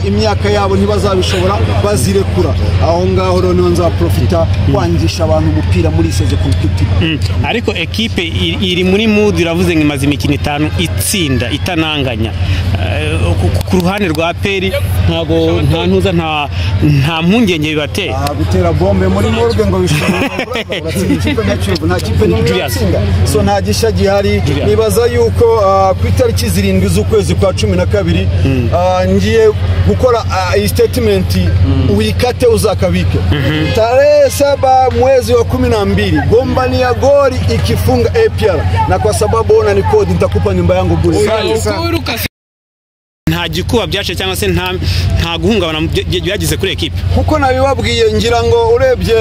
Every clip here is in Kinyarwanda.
imyaka yabo ntibazabishobora bazirekura aho ngaho rero nza profita kwangisha abantu umupira muri sezo kompiti. Ariko equipe iri muri mood iravuze ngo imaze imikino 5 itsinda itananganya ku ruhande rwa peri ntago nta ntuza nta mpungenge bibateye gutera bombe muri morgue ngo bishobora nta kipe n'iyatsinda so nta gisha gihari nibaza yuko ku itariki 7 z'ukwezi kwa 12 ngiye gukora statement uyikate uzakabike tarehe 7 mwezi wa 12 Gombania Gori ikifunga APR na kwa sababu ona ni kodi nitakupa nyumba yangu bure. Nta gikuba byace cyangwa se nta guhungabana byagize kuri equipe kuko nabibabwiye ngira ngo urebye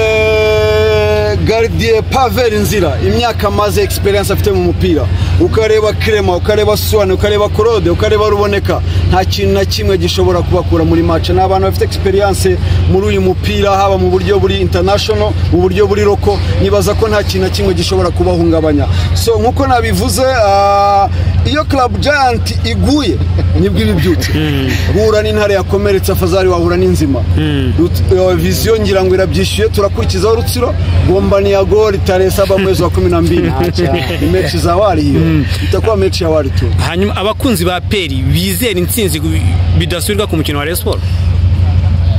Gardie Pavel Nzira imyaka maze experience afite mu mupira ukareba Crema ukareba Swane ukareba Claude ukareba Ruboneka nta kintu na kimwe gishobora kubakura muri match n'abantu bafite experience muri uyu mupira haba mu buryo buri international mu buryo buri roko nibaza ko nta kintu na kimwe gishobora kubahungabanya so nkuko nabivuze iyo Club Giant iguye nibwo ibibyutse hura n'intare yakomeretse afazari wahura n'inzima vision ngira ngo irabyishyuye turakurikizaho Rutsiro Gombania Gori tarehe 7 mwezi wa 12 mechi za wari hiyo itakuwa mechi ya wari tu. Hanyuma abakunzi ba peri bizera intsinzi bidasubirwa ku mukino wa Rayon Sport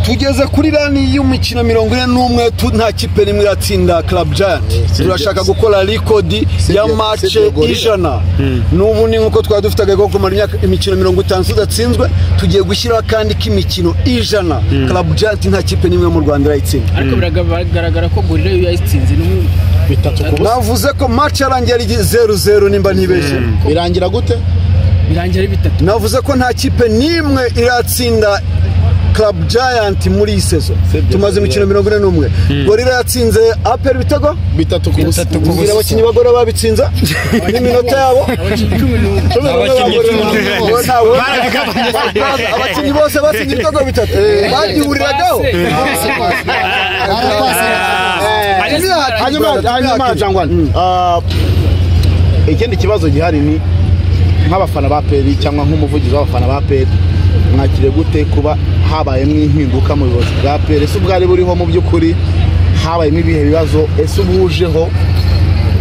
tugeze kuri rani y'umukino 41 nta kipe nimwe iratsinda Club Giant turashaka gukora record ya match ijana n'ubu ni nkuko twari dufitaga ko kumara imikino 50 tudatsinzwe tugiye gushyira kandi k'imikino ijana Club Giant nta kipe nimwe mu Rwanda irayitsinda ariko biragaragara ko Gorilla yo yayitsinze bitatu ku navuze ko match yarangiye ari 0-0 nimba ntibeshye birangira gute birangira ari bitatu navuze ko nta kipe nimwe iratsinda Club Giant muri sezo tumaze imikino 41 Gorilla yatsinze APR bitego bitatu ku busa kugira abakinyi bagora babitsinza n'iminota yabo abakinyi bose batsinze ibitego bitatu bagihuriragaho hanyuma Jangwan ikindi kibazo gihari ni nk'abafana ba peri cyangwa nk'umuvugizi w'abafana ba peri mwakire gute kuba habaye mw'impinduka mu bibazo bwa peri ese ubwari buriho mu by'ukuri habaye ibihe bibazo ese ubujeho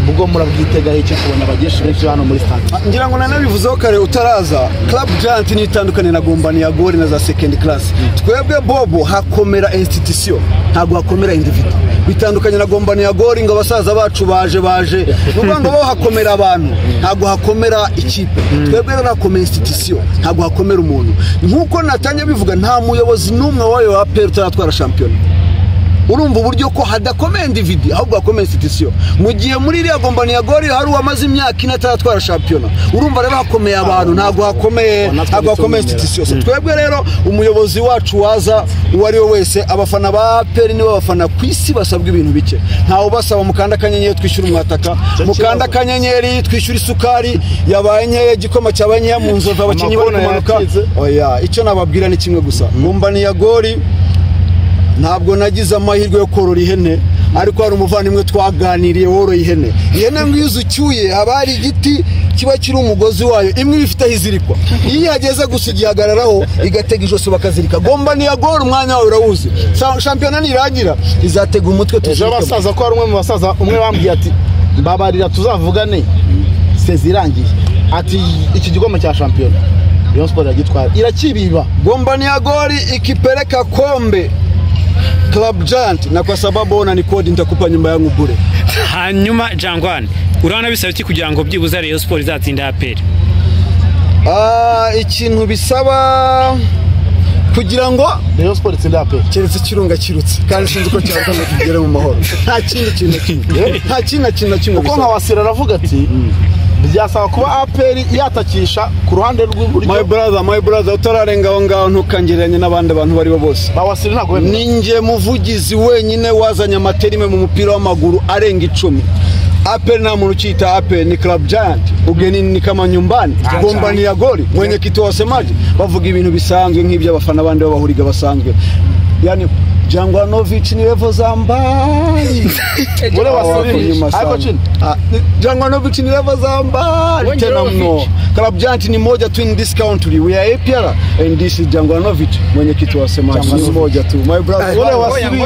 ubwo murabwitega iki kubona abageshi benshi hano muri stade ngira ngo nanabivuzeho kare utaraza Club Giant ni itandukanye na Gombania Gori na za second class twebwe bobo hakomera institution ntago hakomera individu bitandukanye na Gombania Gori ngo abasaza bacu baje nuko ngo bo hakomera abantu ntago hakomera ikipe twebwe hakomera institution ntago hakomera umuntu nkuko natanye bivuga nta muyobozi numwe wayo wa APR utaratwara champion urumva uburyo ko hadakomeye individu ahubwo hakomeye institution mu gihe muri iriya Gombania Gori hari uwamaze imyaka ine ataratwara champion urumva rero hakomeye abantu ntago hakomeye institution twebwe rero umuyobozi wacu waza uwari we wese abafana ba APR nibo bafana kwisi basabwa ibintu bike ntawo basaba mukanda kanyenyeri twishyura umwataka mukanda kanyenyeri twishyura isukari yabaye nkeye gikoma cyabanye mu nzova abakinyi bari kumanuka oya icyo nababwira ni kimwe gusa Gombania Gori ntabwo nagize amahirwe yo korora ihene ariko hari umuvandimwe twaganiriye woroye ihene ngwizo cyuye habari igiti kiba kiri umugozi wayo imwe bifite izirikwa iyo yageze gusa igihagararaho igatega ijosi bakazirika Gombania Gori umwanya wawe urawuzi shampiyona nirangira izatega umutwe tuzirika abasaza ko hari umwe mu basaza umwe bambwiye ati mbabarira tuzavugane sezirangiye ati iki gigoma cya shampiyona Rayon Sport yagitwara irakibiba Gombania Gori ikipeleka kombe Club Giant na kwa sababu ona ni kodi nitakupa nyumba yangu bure. Hanyuma Jangwan urana bisaba iki kugira ngo byibuza Rayon Sport izatsinda APR ikintu bisaba kugira ngo Rayon Sport itsinda APR keretse kirunga kirutse kandi sinzi ko cyarwa ngo tugere mu mahoro nta kindi kintu kimwe uko nkawasira aravuga ati byasaba kuba APR yatakisha ku ruhande rw'uburyo my brother utararenga aho ngaho ntukangereranye n'abandi bantu bari bo bose bawasira ntago ninjye muvugizi wenyine wazanye amaterime mu mupira w'amaguru arenga 10 APR na muntu chita APR ni Club Giant ugeni ni kama nyumbani Gombania Gori mwenyekiti wa semaji bavuga ibintu bisanzwe nk'ibyo abafana bandi babahuriga basanzwe yani Jangwanovic ni level za mbali. Ule wasiri hapo chini. Jangwanovic ni level za mbali tena mno. Club Giant ni moja tu in this country. We are APR and this is Jangwanovic mwenye kitu wasemaji. Ni moja tu. My brother. Ule wasiri